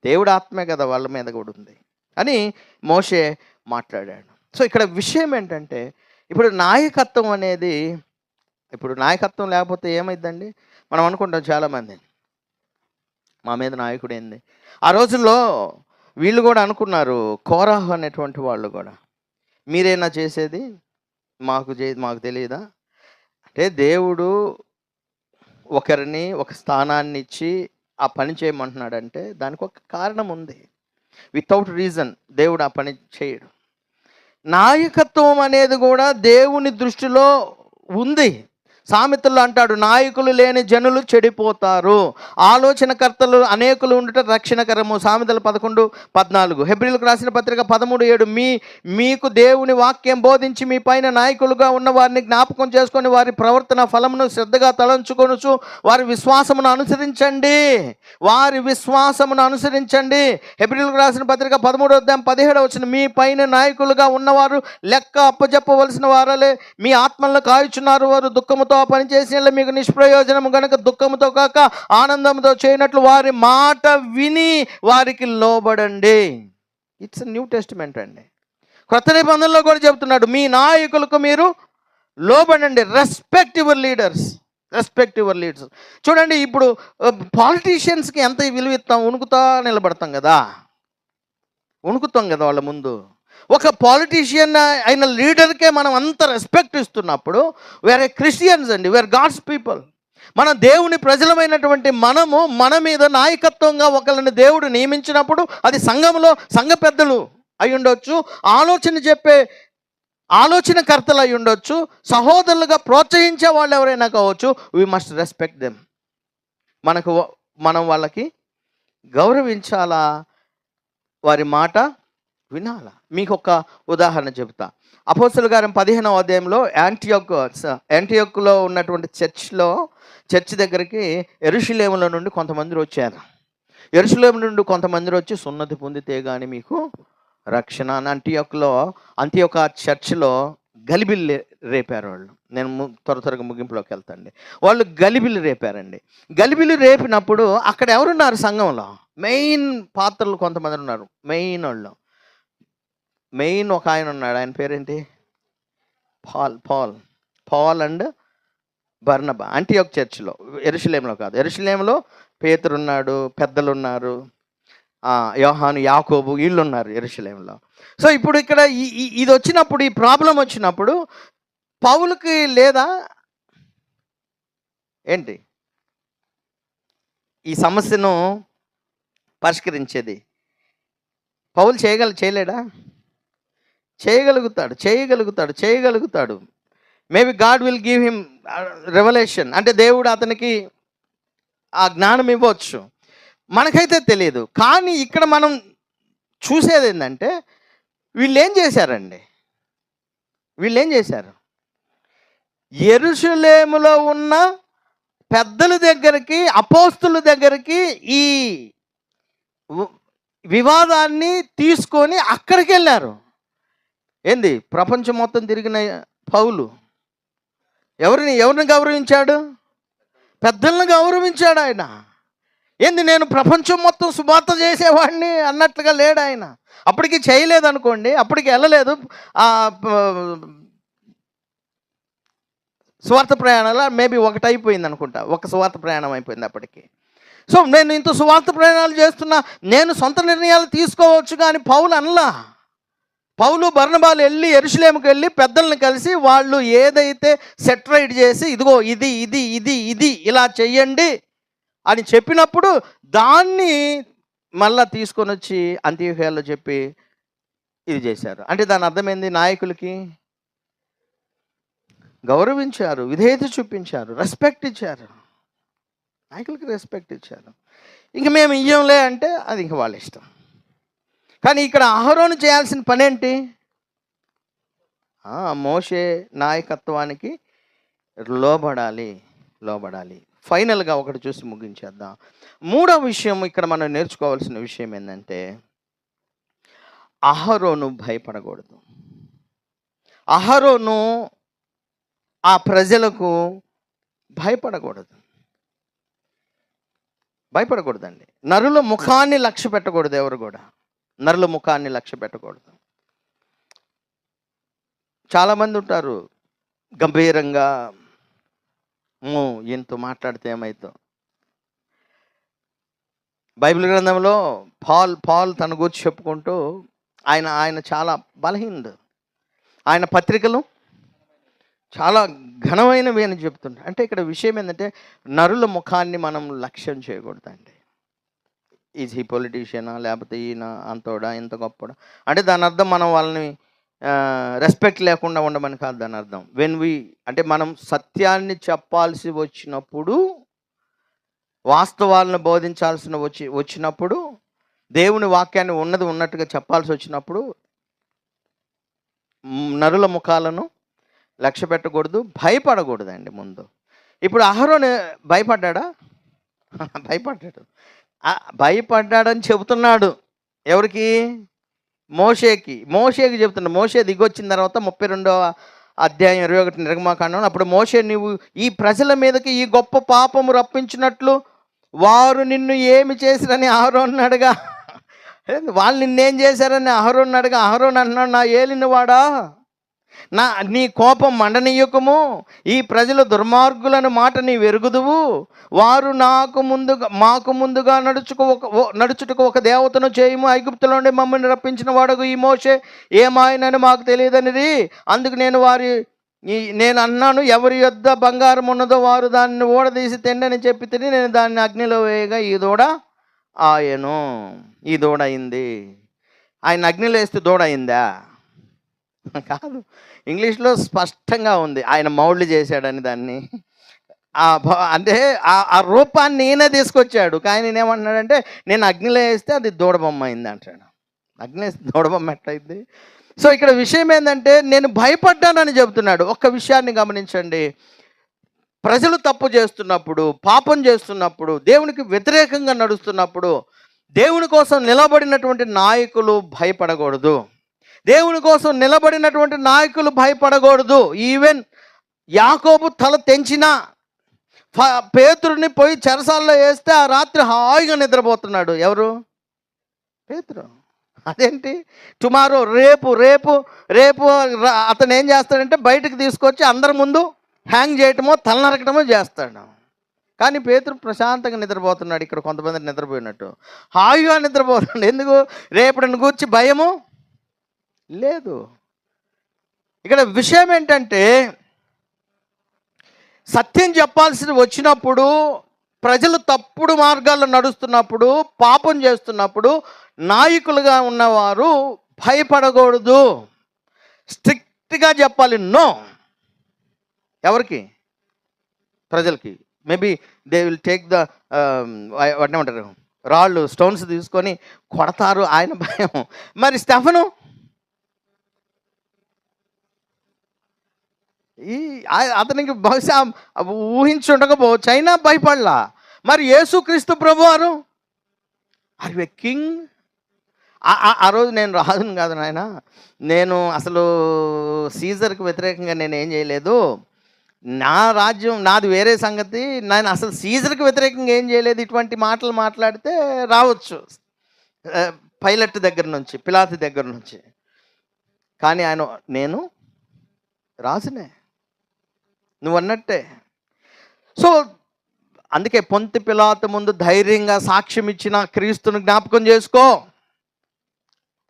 దేవుడు ఆత్మే కదా వాళ్ళ మీద కూడా ఉంది అని మోషే మాట్లాడాడు. సో ఇక్కడ విషయం ఏంటంటే, ఇప్పుడు నాయకత్వం లేకపోతే ఏమైందండి? మనం అనుకుంటాం చాలామంది, మా మీద నాయకుడు ఏంది. ఆ రోజుల్లో వీళ్ళు కూడా అనుకున్నారు, కోరాహు అనేటువంటి వాళ్ళు కూడా, మీరేనా చేసేది, మాకు తెలియదా? అంటే దేవుడు ఒకరిని ఒక స్థానాన్ని ఇచ్చి ఆ పని చేయమంటున్నాడంటే దానికి ఒక కారణం ఉంది. వితౌట్ రీజన్ దేవుడు ఆ పని చేయడు. నాయకత్వం అనేది కూడా దేవుని దృష్టిలో ఉంది. సామెతల్లో అంటాడు, నాయకులు లేని జనులు చెడిపోతారు, ఆలోచనకర్తలు అనేకులు ఉండుట రక్షణకరము. సామెతలు 11:14. హెబ్రీలకు రాసిన పత్రిక 13:7. మీకు దేవుని వాక్యం బోధించి మీ పైన నాయకులుగా ఉన్న వారిని జ్ఞాపకం చేసుకొని వారి ప్రవర్తన ఫలమును శ్రద్ధగా తలంచుకొనుచు వారి విశ్వాసమును అనుసరించండి. వారి విశ్వాసమును అనుసరించండి. హెబ్రీలకు రాసిన పత్రిక 13:17. మీ పైన నాయకులుగా ఉన్నవారు లెక్క అప్పచెప్పవలసిన వారలే మీ ఆత్మలను కాయుచున్నారు. వారు దుఃఖముతో పనిచేసిన మీకు నిష్ప్రయోజనము గనుక దుఃఖముతో కాక ఆనందంతో చేయనట్లు వారి మాట విని వారికి లోబడండి. ఇట్స్ న్యూ టెస్టిమెంట్ అండి. కొత్త నిబంధనలో కూడా చెబుతున్నాడు, మీ నాయకులకు మీరు లోబడండి. Respect your leaders. చూడండి, ఇప్పుడు పాలిటీషియన్స్కి ఎంత విలువ ఇస్తాం, నిలబడతాం కదా వాళ్ళ ముందు. ఒక పాలిటీషియన్ అయిన లీడర్కే మనం అంత రెస్పెక్ట్ ఇస్తున్నప్పుడు వేరే క్రిస్టియన్స్ అండి, వేర్ గాడ్స్ పీపుల్, మన దేవుని ప్రజలమైనటువంటి మనము మన మీద నాయకత్వంగా ఒకరిని దేవుడు నియమించినప్పుడు అది సంఘంలో సంఘ పెద్దలు అయి ఉండొచ్చు, ఆలోచనకర్తలు అయి ఉండొచ్చు, సహోదరులుగా ప్రోత్సహించే వాళ్ళు ఎవరైనా కావచ్చు. We must respect them. మనం వాళ్ళకి గౌరవించాలా, వారి మాట వినాలా. మీకు ఒక ఉదాహరణ చెబుతా. అపోస్తలుల కార్యం 15వ అధ్యాయంలో యాంటియోక్లో ఉన్నటువంటి చర్చ్ దగ్గరికి యెరూషలేములో నుండి కొంతమంది వచ్చారు. యెరూషలేము నుండి కొంతమంది వచ్చి సున్నతి పొందితే కానీ మీకు రక్షణ అని అంతియొక చర్చ్లో గలిబిల్లి రేపారు వాళ్ళు. నేను త్వరగా ముగింపులోకి వెళ్తాండి. వాళ్ళు గలిబిల్లి రేపారండి. గలిబిల్లి రేపినప్పుడు అక్కడ ఎవరున్నారు సంఘంలో? మెయిన్ పాత్రలు కొంతమంది ఉన్నారు. మెయిన్ ఒక ఆయన ఉన్నాడు. ఆయన పేరేంటి? పాల్ అండ్ బర్నబా. అంటియోక్ చర్చ్లో, యెరూషలేములో కాదు. యెరూషలేములో పేతురు ఉన్నాడు, పెద్దలు ఉన్నారు, యోహాను, యాకోబు, వీళ్ళు ఉన్నారు యెరూషలేములో. సో ఇప్పుడు ఇక్కడ ఇది వచ్చినప్పుడు, ఈ ప్రాబ్లం వచ్చినప్పుడు పౌలుకి లేదా ఏంటి ఈ సమస్యను పరిష్కరించేది? పౌలు చేయలేడా? చేయగలుగుతాడు. Maybe God will give him revolution, అంటే దేవుడు అతనికి ఆ జ్ఞానం ఇవ్వచ్చు, మనకైతే తెలియదు. కానీ ఇక్కడ మనం చూసేది ఏంటంటే వీళ్ళు ఏం చేశారు? యెరూషలేములో ఉన్న పెద్దల దగ్గరికి, అపోస్తుల దగ్గరికి ఈ వివాదాన్ని తీసుకొని అక్కడికి వెళ్ళారు. ఏంది? ప్రపంచం మొత్తం తిరిగిన పౌలు ఎవరిని గౌరవించాడు? పెద్దలను గౌరవించాడు ఆయన. ఏంది, నేను ప్రపంచం మొత్తం సువార్త చేసేవాడిని అన్నట్లుగా లేడు ఆయన. అప్పటికి చేయలేదు అనుకోండి, అప్పటికి వెళ్ళలేదు. స్వార్థ ప్రయాణాలు మేబీ ఒకటి అయిపోయింది అనుకుంటా, ఒక స్వార్థ ప్రయాణం అయిపోయింది అప్పటికి. సో నేను ఇంత స్వార్థ ప్రయాణాలు చేస్తున్నా, నేను సొంత నిర్ణయాలు తీసుకోవచ్చు కానీ పౌలు బర్నబాలు వెళ్ళి యెరూషలేముకి వెళ్ళి పెద్దలను కలిసి వాళ్ళు ఏదైతే సెటరైట్ చేసి, ఇదిగో ఇది ఇలా చెయ్యండి అని చెప్పినప్పుడు దాన్ని మళ్ళా తీసుకొని వచ్చి అంతియోక్యలో చెప్పి ఇది చేశారు. అంటే దాని అర్థమైంది, నాయకులకి గౌరవించారు, విధేయత చూపించారు, రెస్పెక్ట్ ఇచ్చారు. నాయకులకి రెస్పెక్ట్ ఇచ్చారు. ఇంక మేము ఇయ్యంలే అంటే అది ఇంక వాళ్ళ ఇష్టం. కానీ ఇక్కడ అహరోను చేయాల్సిన పని ఏంటి? మోషే నాయకత్వానికి లోబడాలి. ఫైనల్గా ఒకటి చూసి ముగించేద్దాం. మూడవ విషయం ఇక్కడ మనం నేర్చుకోవాల్సిన విషయం ఏంటంటే, అహరోను భయపడకూడదు. అహరోను ఆ ప్రజలకు భయపడకూడదండి. నరుల ముఖాన్ని లక్ష్య పెట్టకూడదు. ఎవరు కూడా నరుల ముఖాన్ని లక్ష్య పెట్టకూడదు. చాలామంది ఉంటారు గంభీరంగా, ఈయనతో మాట్లాడితే ఏమైతో. బైబిల్ గ్రంథంలో పాల్ తన గురించి చెప్పుకుంటూ ఆయన చాలా బలహీనుడు. ఆయన పత్రికలు చాలా ఘనమైనవి అని చెప్తుంటారు. అంటే ఇక్కడ విషయం ఏంటంటే, నరుల ముఖాన్ని మనం లక్ష్యం చేయకూడదండి. ఈజ్ హీ పొలిటీషియనా, లేకపోతే ఈయన అంతోడా, ఇంత గొప్పడా, అంటే దాని అర్థం మనం వాళ్ళని రెస్పెక్ట్ లేకుండా ఉండమని కాదు దాని అర్థం. అంటే మనం సత్యాన్ని చెప్పాల్సి వచ్చినప్పుడు, వాస్తవాలను బోధించాల్సిన వచ్చినప్పుడు, దేవుని వాక్యాన్ని ఉన్నది ఉన్నట్టుగా చెప్పాల్సి వచ్చినప్పుడు నరుల ముఖాలను లక్ష్య పెట్టకూడదు, భయపడకూడదండి ముందు. ఇప్పుడు అహరోను భయపడ్డా? భయపడ్డాడు. భయపడ్డాడని చెబుతున్నాడు. ఎవరికి? మోషేకి చెబుతున్నాడు. మోషే దిగొచ్చిన తర్వాత 32వ అధ్యాయం 21 నిర్గమాకాండం, అప్పుడు మోషే, నీవు ఈ ప్రజల మీదకి ఈ గొప్ప పాపము రప్పించినట్లు వారు నిన్ను ఏమి చేసిరని అహరోను అడగా. వాళ్ళు నిన్నేం చేశారని అహరోను అడగా. అహరోను అన్నాడు, నా ఏలినవాడా, నీ కోపం మండనీయకము, ఈ ప్రజలు దుర్మార్గులను మాట నీ వెరుగుదువు, వారు మాకు ముందుగా నడుచుటకు ఒక దేవతను చేయము, ఐగుప్తులో నుండి మమ్మల్ని రప్పించిన వాడకు ఈ మోషే ఏమాయనని మాకు తెలియదనిది. అందుకు నేను అన్నాను, ఎవరి యొద్ద బంగారం ఉన్నదో వారు దాన్ని ఊడదీసి తిండని చెప్పి తిని నేను దాన్ని అగ్నిలో వేయగా ఈ దూడ ఆయను. ఈ దూడ అయింది. ఆయన అగ్నిలో వేస్తే దూడ అయిందా? కాదు. ఇంగ్లీష్లో స్పష్టంగా ఉంది, ఆయన మౌల్డ్ చేశాడని దాన్ని. అంటే ఆ రూపాన్ని ఈయన తీసుకొచ్చాడు. కానీ నేనేమంటున్నాడంటే, నేను అగ్నిలో వేస్తే అది దూడబొమ్మ అయింది అంటాడు. అగ్ని వేస్తే దూడబొమ్మ ఎట్లయింది? సో ఇక్కడ విషయం ఏంటంటే, నేను భయపడ్డానని చెబుతున్నాడు. ఒక్క విషయాన్ని గమనించండి. ప్రజలు తప్పు చేస్తున్నప్పుడు, పాపం చేస్తున్నప్పుడు, దేవునికి వ్యతిరేకంగా నడుస్తున్నప్పుడు, దేవుని కోసం నిలబడినటువంటి నాయకులు భయపడకూడదు. దేవుని కోసం నిలబడినటువంటి నాయకులు భయపడకూడదు. ఈవెన్ యాకోబు తల తెంచిన పేతురుని పోయి చెరసాల్లో వేస్తే ఆ రాత్రి హాయిగా నిద్రపోతున్నాడు. ఎవరు? పేతురు. అదేంటి? టుమారో, రేపు రేపు రేపు అతను ఏం చేస్తాడంటే బయటకు తీసుకొచ్చి అందరి ముందు హ్యాంగ్ చేయటమో తలనరకటమో చేస్తాడు. కానీ పేతురు ప్రశాంతంగా నిద్రపోతున్నాడు. ఇక్కడ కొంతమంది నిద్రపోయినట్టు హాయిగా నిద్రపోతున్నాడు. ఎందుకు? రేపటిని గూర్చి భయము లేదు. ఇక్కడ విషయం ఏంటంటే, సత్యం చెప్పాల్సి వచ్చినప్పుడు, ప్రజలు తప్పుడు మార్గాల్లో నడుస్తున్నప్పుడు, పాపం చేస్తున్నప్పుడు నాయకులుగా ఉన్నవారు భయపడకూడదు. స్ట్రిక్ట్గా చెప్పాలి. నో. ఎవరికి? ప్రజలకి. Maybe they will take the ఏమంటారు, రాళ్ళు, స్టోన్స్ తీసుకొని కొడతారు. ఆయన భయం. మరి స్టెఫను అతనికి బహుశా ఊహించుండకపోవచ్చు, అయినా భయపడలా. మరి యేసుక్రీస్తు ప్రభువారు ఆర్ యు ఎ కింగ్? ఆ రోజు నేను రాజును కాదు నాయన, నేను అసలు సీజర్కి వ్యతిరేకంగా నేను ఏం చేయలేదు, నా రాజ్యం నాది వేరే సంగతి, నేను అసలు సీజర్కి వ్యతిరేకంగా ఏం చేయలేదు, ఇటువంటి మాటలు మాట్లాడితే రావచ్చు పైలట్ దగ్గర నుంచి, పిలాతు దగ్గర నుంచి. కానీ నేను రాజునే, నువ్వు అన్నట్టే. సో అందుకే పొంతి పిలాతు ముందు ధైర్యంగా సాక్ష్యం ఇచ్చిన క్రీస్తును జ్ఞాపకం చేసుకో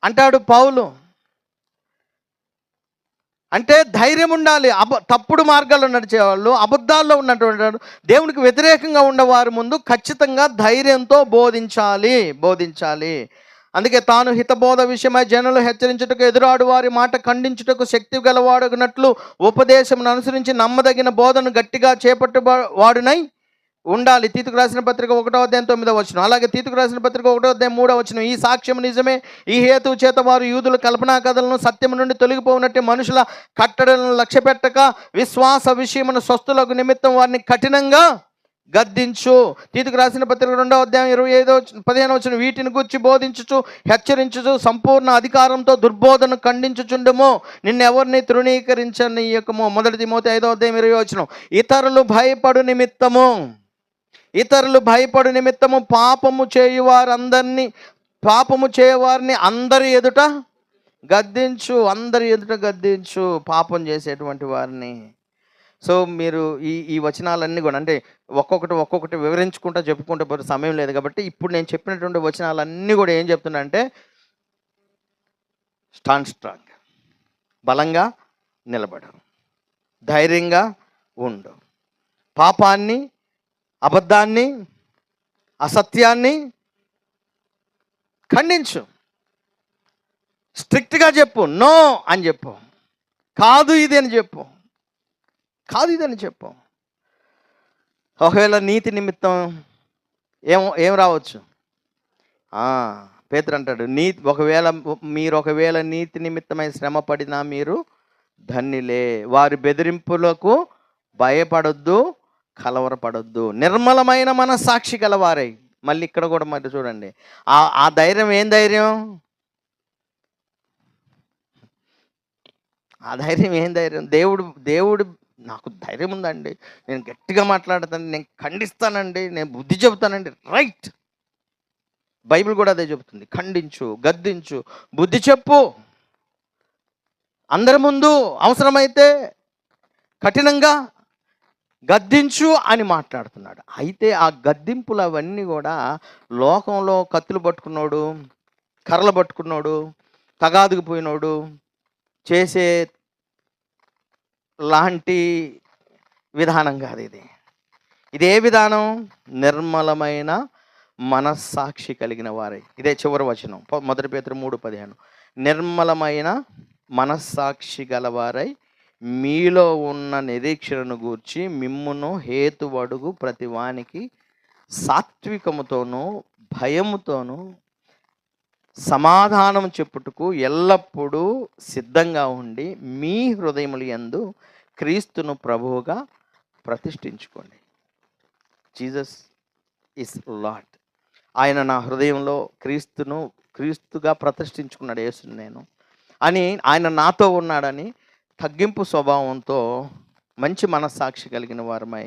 అంటాడు పౌలు. అంటే ధైర్యం ఉండాలి. తప్పుడు మార్గాల్లో నడిచేవాళ్ళు, అబద్ధాల్లో ఉన్నటువంటి దేవునికి వ్యతిరేకంగా ఉన్నవారి ముందు ఖచ్చితంగా ధైర్యంతో బోధించాలి. అందుకే తాను హితబోధ విషయమై జనులు హెచ్చరించుటకు, ఎదురాడు వారి మాట ఖండించుటకు శక్తి గలవాడునట్లు ఉపదేశమును అనుసరించి నమ్మదగిన బోధను గట్టిగా చేపట్టువాడునై ఉండాలి. తీతుకు రాసిన పత్రిక 1వ అధ్యాయం 9వ వచనం. అలాగే తీతుకు రాసిన పత్రిక 1వ అధ్యాయం 3వ వచనం. ఈ సాక్ష్యం నిజమే. ఈ హేతువు చేత వారు యూదుల కల్పనా కథలను సత్యము నుండి తొలగిపోనట్టు మనుషుల కట్టడలను లక్ష్యపెట్టక విశ్వాస విషయమును స్వస్థులకు నిమిత్తం వారిని కఠినంగా గద్దించు. తీతుకు రాసిన పత్రిక 2వ అధ్యాయం 15వ వచనం. వీటిని గురించి బోధించుచు హెచ్చరించుచు సంపూర్ణ అధికారంతో దుర్బోధను ఖండించుచుండము, నిన్నెవరిని తృణీకరించనీయకము. 1 తిమోతి 5వ అధ్యాయం 20వ వచనం. ఇతరులు భయపడు నిమిత్తము పాపము చేయవారిని అందరి ఎదుట గద్దించు, పాపం చేసేటువంటి వారిని. సో మీరు ఈ వచనాలన్నీ కూడా, అంటే ఒక్కొక్కటి వివరించుకుంటూ చెప్పుకుంటూ పోతే సమయం లేదు కాబట్టి ఇప్పుడు నేను చెప్పినటువంటి వచనాలన్నీ కూడా ఏం చెప్తున్నా అంటే, స్టాండ్ స్ట్రాంగ్, బలంగా నిలబడు, ధైర్యంగా ఉండు, పాపాన్ని, అబద్ధాన్ని, అసత్యాన్ని ఖండించు. స్ట్రిక్ట్గా చెప్పు, నో అని చెప్పు, కాదు ఇది అని చెప్పు, కాదు ఇది అని చెప్పు. ఒకవేళ నీతి నిమిత్తం ఏం రావచ్చు? పేతురు అంటాడు, మీరు ఒకవేళ నీతి నిమిత్తమై శ్రమ పడినా మీరు ధన్యులే. వారి బెదిరింపులకు భయపడొద్దు, కలవరపడొద్దు, నిర్మలమైన మనస్సాక్షి గలవారై. మళ్ళీ ఇక్కడ కూడా మరి చూడండి, ఆ ధైర్యం ఏం ధైర్యం? ఆ ధైర్యం ఏం ధైర్యం? దేవుడు నాకు ధైర్యం ఉందండి, నేను గట్టిగా మాట్లాడతాను, నేను ఖండిస్తానండి, నేను బుద్ధి చెబుతానండి. రైట్, బైబిల్ కూడా అదే చెబుతుంది. ఖండించు, గద్దించు, బుద్ధి చెప్పు, అందరి ముందు అవసరమైతే కఠినంగా గద్దించు అని మాట్లాడుతున్నాడు. అయితే ఆ గద్దింపులు అవన్నీ కూడా లోకంలో కత్తులు పట్టుకున్నాడు, కర్రలు పట్టుకున్నాడు, తగాదుకు పోయినోడు చేసే లాంటి విధానం కాదు ఇది. ఇదే విధానం నిర్మలమైన మనస్సాక్షి కలిగిన వారే. ఇదే చివరి వచనం, 1 పేతురు 3:15. నిర్మలమైన మనస్సాక్షి గలవారై మీలో ఉన్న నిరీక్షణను గూర్చి మిమ్మును హేతువడుగు ప్రతి వానికి సాత్వికముతోనూ భయముతోనూ సమాధానం చెప్పుటకు ఎల్లప్పుడూ సిద్ధంగా ఉండి మీ హృదయముల యందు క్రీస్తును ప్రభువుగా ప్రతిష్ఠించుకోండి. Jesus is lord. ఆయన నా హృదయంలో క్రీస్తుగా ప్రతిష్ఠించుకున్నాడు యేసుని నేను అని, ఆయన నాతో ఉన్నాడని తగ్గింపు స్వభావంతో మంచి మనస్సాక్షి కలిగిన వారమై